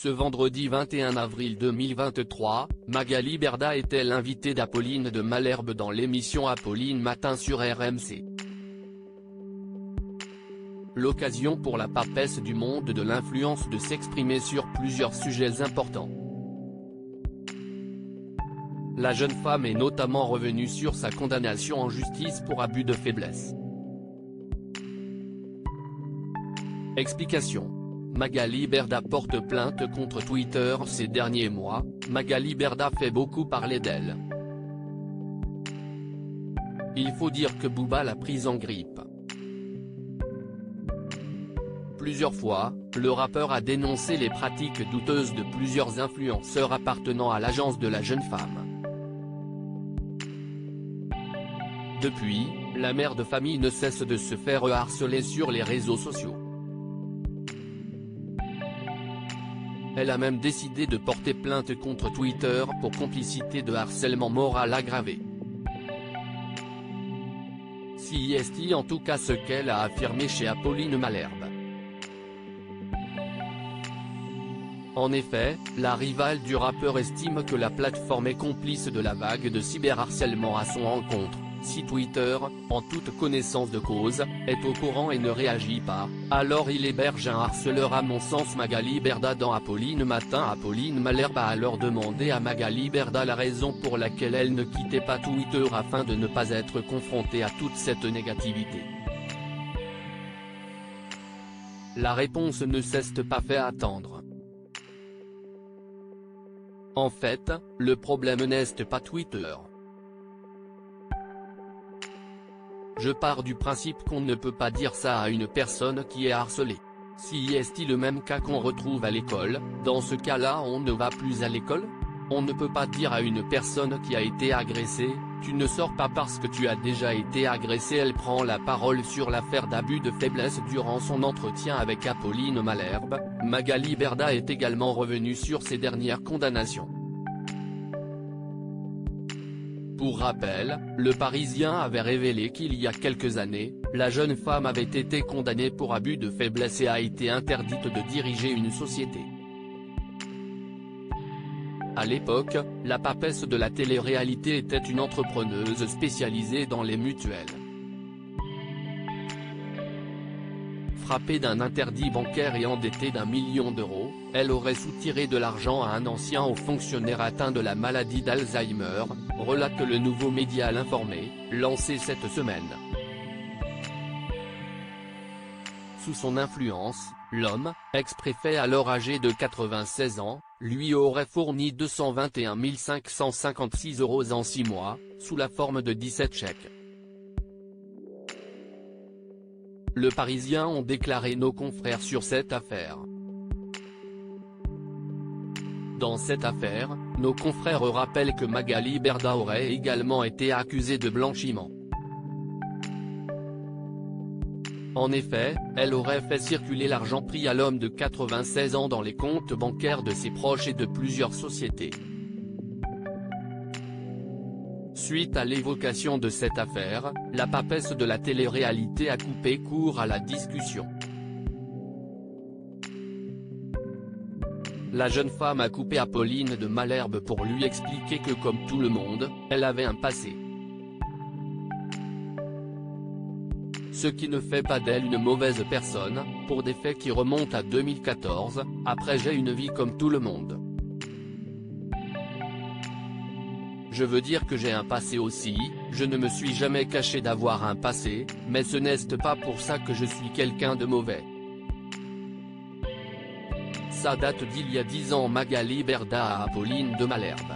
Ce vendredi 21 avril 2023, Magali Berda était l'invitée d'Apolline de Malherbe dans l'émission Apolline Matin sur RMC. L'occasion pour la papesse du monde de l'influence de s'exprimer sur plusieurs sujets importants. La jeune femme est notamment revenue sur sa condamnation en justice pour abus de faiblesse. Explication. Magali Berda porte plainte contre Twitter ces derniers mois. Magali Berda fait beaucoup parler d'elle. Il faut dire que Booba l'a prise en grippe. Plusieurs fois, le rappeur a dénoncé les pratiques douteuses de plusieurs influenceurs appartenant à l'agence de la jeune femme. Depuis, la mère de famille ne cesse de se faire harceler sur les réseaux sociaux. Elle a même décidé de porter plainte contre Twitter pour complicité de harcèlement moral aggravé. C'est en tout cas ce qu'elle a affirmé chez Apolline Malherbe. En effet, la rivale du rappeur estime que la plateforme est complice de la vague de cyberharcèlement à son encontre. Si Twitter, en toute connaissance de cause, est au courant et ne réagit pas, alors il héberge un harceleur. À mon sens, Magali Berda dans Apolline Matin. Apolline Malherbe a alors demandé à Magali Berda la raison pour laquelle elle ne quittait pas Twitter afin de ne pas être confrontée à toute cette négativité. La réponse ne s'est pas fait attendre. En fait, le problème n'est pas Twitter. Je pars du principe qu'on ne peut pas dire ça à une personne qui est harcelée. Si est-il le même cas qu'on retrouve à l'école, dans ce cas-là on ne va plus à l'école? On ne peut pas dire à une personne qui a été agressée, tu ne sors pas parce que tu as déjà été agressé. Elle prend la parole sur l'affaire d'abus de faiblesse durant son entretien avec Apolline Malherbe. Magali Berda est également revenue sur ses dernières condamnations. Pour rappel, Le Parisien avait révélé qu'il y a quelques années, la jeune femme avait été condamnée pour abus de faiblesse et a été interdite de diriger une société. À l'époque, la papesse de la télé-réalité était une entrepreneuse spécialisée dans les mutuelles. Frappée d'un interdit bancaire et endettée d'1 million d'euros, elle aurait soutiré de l'argent à un ancien haut fonctionnaire atteint de la maladie d'Alzheimer, relate le Nouveau Média l'Informé, lancé cette semaine. Sous son influence, l'homme, ex-préfet alors âgé de 96 ans, lui aurait fourni 221 556 € en 6 mois, sous la forme de 17 chèques. Le Parisien ont déclaré nos confrères sur cette affaire. Dans cette affaire, nos confrères rappellent que Magali Berda aurait également été accusée de blanchiment. En effet, elle aurait fait circuler l'argent pris à l'homme de 96 ans dans les comptes bancaires de ses proches et de plusieurs sociétés. Suite à l'évocation de cette affaire, la papesse de la télé-réalité a coupé court à la discussion. La jeune femme a coupé Apolline de Malherbe pour lui expliquer que comme tout le monde, elle avait un passé. Ce qui ne fait pas d'elle une mauvaise personne, pour des faits qui remontent à 2014, après j'ai une vie comme tout le monde. Je veux dire que j'ai un passé aussi, je ne me suis jamais caché d'avoir un passé, mais ce n'est pas pour ça que je suis quelqu'un de mauvais. Ça date d'il y a 10 ans. Magali Berda à Apolline de Malherbe.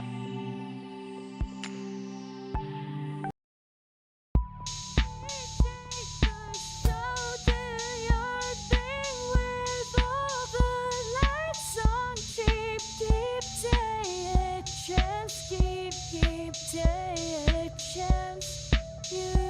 Keep take a chance. You